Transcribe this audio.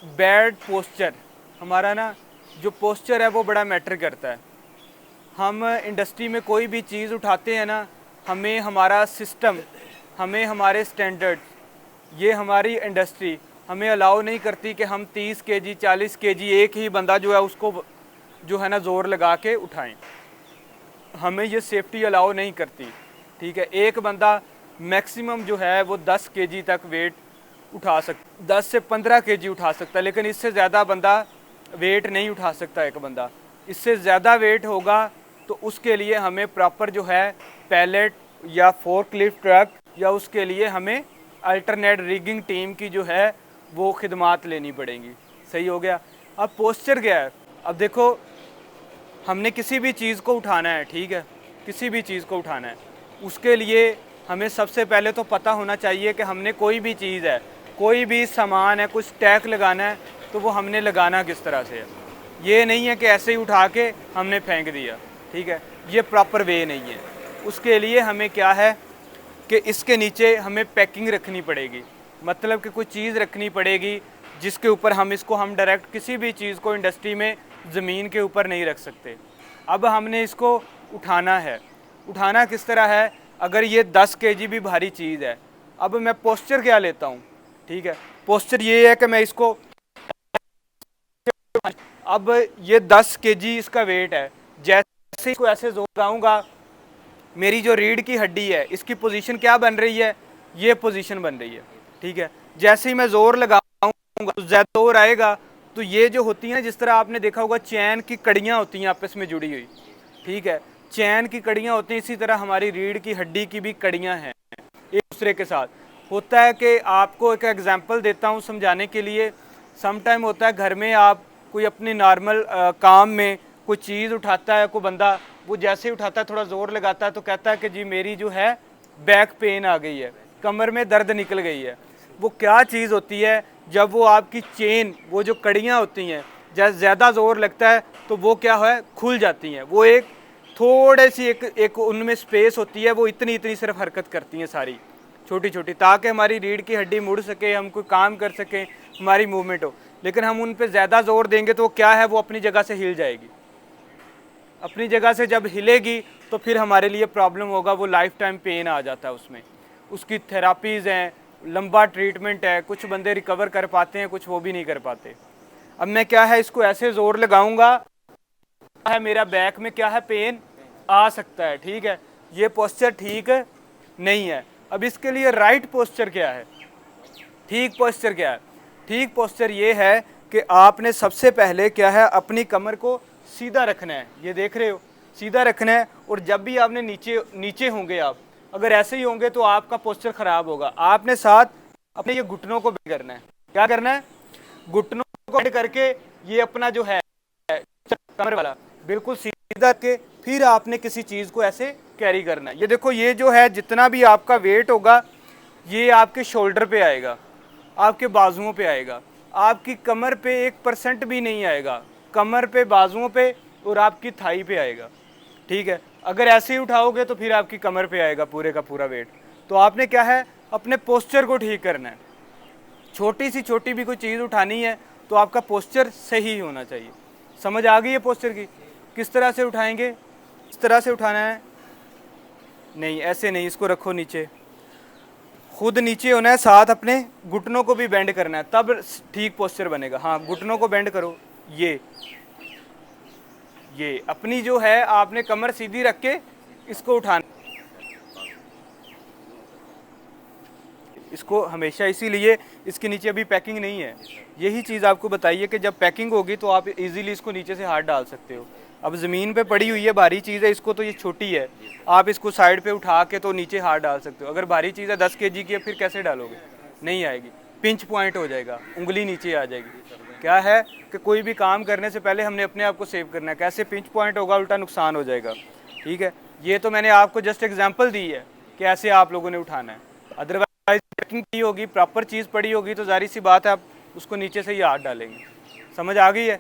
Bad posture, हमारा ना जो पोस्चर है वो बड़ा मैटर करता है। हम इंडस्ट्री में कोई भी चीज़ उठाते हैं ना, हमें हमारा सिस्टम, हमें हमारे स्टैंडर्ड, ये हमारी इंडस्ट्री हमें अलाउ नहीं करती कि हम 30 केजी 40 केजी एक ही बंदा जो है उसको जो है ना ज़ोर लगा के उठाएं। हमें ये सेफ्टी अलाउ नहीं करती। ठीक है, एक बंदा मैक्सिमम जो है वो 10 केजी तक वेट उठा 10 से 15 केजी उठा सकता है, लेकिन इससे ज़्यादा बंदा वेट नहीं उठा सकता। एक बंदा इससे ज़्यादा वेट होगा तो उसके लिए हमें प्रॉपर जो है पैलेट या फोर्कलिफ्ट ट्रक, या उसके लिए हमें अल्टरनेट रिगिंग टीम की जो है वो खिदमात लेनी पड़ेंगी। सही हो गया। अब पोस्चर क्या है? अब देखो, हमने किसी भी चीज़ को उठाना है, ठीक है, किसी भी चीज़ को उठाना है, उसके लिए हमें सबसे पहले तो पता होना चाहिए कि हमने कोई भी चीज़ है, कोई भी सामान है, कुछ टैग लगाना है तो वो हमने लगाना किस तरह से है। ये नहीं है कि ऐसे ही उठा के हमने फेंक दिया, ठीक है, ये प्रॉपर वे नहीं है। उसके लिए हमें क्या है कि इसके नीचे हमें पैकिंग रखनी पड़ेगी, मतलब कि कोई चीज़ रखनी पड़ेगी जिसके ऊपर हम डायरेक्ट किसी भी चीज़ को इंडस्ट्री में ज़मीन के ऊपर नहीं रख सकते। अब हमने इसको उठाना है। उठाना किस तरह है? अगर ये 10 केजी भी भारी चीज़ है, अब मैं पोस्चर क्या लेता हूँ, ठीक है, पोस्चर ये है कि मैं इसको, अब ये 10 केजी इसका वेट है, जैसे इसको ऐसे जोर लगाऊंगा, मेरी जो रीढ़ की हड्डी है इसकी पोजीशन क्या बन रही है? ये पोजीशन बन रही है, ठीक है। जैसे ही मैं जोर लगाऊंगा तो ज़्यादा जोर आएगा, तो ये जो होती है, जिस तरह आपने देखा होगा चैन की कड़ियाँ होती हैं आपस में जुड़ी हुई, ठीक है, चैन की कड़ियाँ होती हैं, इसी तरह हमारी रीढ़ की हड्डी की भी कड़ियाँ हैं एक दूसरे के साथ। होता है कि आपको एक एग्जांपल देता हूँ समझाने के लिए। सम टाइम होता है घर में आप कोई अपने नॉर्मल काम में कोई चीज़ उठाता है, कोई बंदा वो जैसे ही उठाता है थोड़ा ज़ोर लगाता है तो कहता है कि जी मेरी जो है बैक पेन आ गई है, कमर में दर्द निकल गई है। वो क्या चीज़ होती है? जब वो आपकी चेन, वो जो कड़ियाँ होती हैं, जब ज़्यादा ज़ोर लगता है तो वो क्या है, खुल जाती हैं। वो एक थोड़े सी एक उनमें स्पेस होती है, वो इतनी इतनी सिर्फ हरकत करती हैं सारी छोटी छोटी, ताकि हमारी रीढ़ की हड्डी मुड़ सके, हम कोई काम कर सकें, हमारी मूवमेंट हो। लेकिन हम उन पे ज़्यादा जोर देंगे तो क्या है, वो अपनी जगह से हिल जाएगी। अपनी जगह से जब हिलेगी तो फिर हमारे लिए प्रॉब्लम होगा, वो लाइफ टाइम पेन आ जाता है उसमें। उसकी थेरापीज़ हैं, लंबा ट्रीटमेंट है, कुछ बंदे रिकवर कर पाते हैं, कुछ वो भी नहीं कर पाते। अब मैं क्या है, इसको ऐसे ज़ोर लगाऊंगा है, मेरा बैक में क्या है, पेन आ सकता है, ठीक है, ये पोस्चर ठीक नहीं है। अब इसके लिए राइट पोस्चर क्या है, ठीक पोस्चर क्या है? ठीक पोस्चर ये है कि आपने सबसे पहले क्या है, अपनी कमर को सीधा रखना है, ये देख रहे हो, सीधा रखना है। और जब भी आपने नीचे होंगे, आप अगर ऐसे ही होंगे तो आपका पोस्चर खराब होगा। आपने साथ अपने ये घुटनों को बेंड करना है। क्या करना है? घुटनों को बेंड करके ये अपना जो है कमर वाला बिल्कुल सीधा के, फिर आपने किसी चीज़ को ऐसे कैरी करना है। ये देखो, ये जो है जितना भी आपका वेट होगा ये आपके शोल्डर पे आएगा, आपके बाजुओं पे आएगा, आपकी कमर पे 1% भी नहीं आएगा, कमर पे, बाजुओं पे और आपकी थाई पे आएगा, ठीक है। अगर ऐसे ही उठाओगे तो फिर आपकी कमर पे आएगा पूरे का पूरा वेट। तो आपने क्या है, अपने पोस्चर को ठीक करना है। छोटी सी छोटी भी कोई चीज़ उठानी है तो आपका पोस्चर सही होना चाहिए। समझ आ गई है पोस्चर की? किस तरह से उठाएंगे? इस तरह से उठाना है, नहीं ऐसे नहीं, इसको रखो नीचे, खुद नीचे होना है, साथ अपने घुटनों को भी बेंड करना है, तब ठीक पोस्चर बनेगा। हाँ, घुटनों को बेंड करो, ये अपनी जो है आपने कमर सीधी रख के इसको उठाना, इसको हमेशा, इसीलिए इसके नीचे अभी पैकिंग नहीं है। यही चीज़ आपको बताइए कि जब पैकिंग होगी तो आप इजीली इसको नीचे से हाथ डाल सकते हो। अब ज़मीन पे पड़ी हुई है, भारी चीज़ है, इसको तो ये छोटी है, आप इसको साइड पे उठा के तो नीचे हाथ डाल सकते हो। अगर भारी चीज़ है 10 केजी की है, फिर कैसे डालोगे? नहीं आएगी, पिंच पॉइंट हो जाएगा, उंगली नीचे आ जाएगी। क्या है कि कोई भी काम करने से पहले हमने अपने आप को सेव करना है। कैसे पिंच पॉइंट होगा, उल्टा नुकसान हो जाएगा, ठीक है। ये तो मैंने आपको जस्ट एग्जाम्पल दी है कि ऐसे आप लोगों ने उठाना है। अदरवाइज पैकिंग की होगी, प्रॉपर चीज़ पड़ी होगी तो जारी सी बात है आप उसको नीचे से ही हाथ डालेंगे। समझ आ गई है?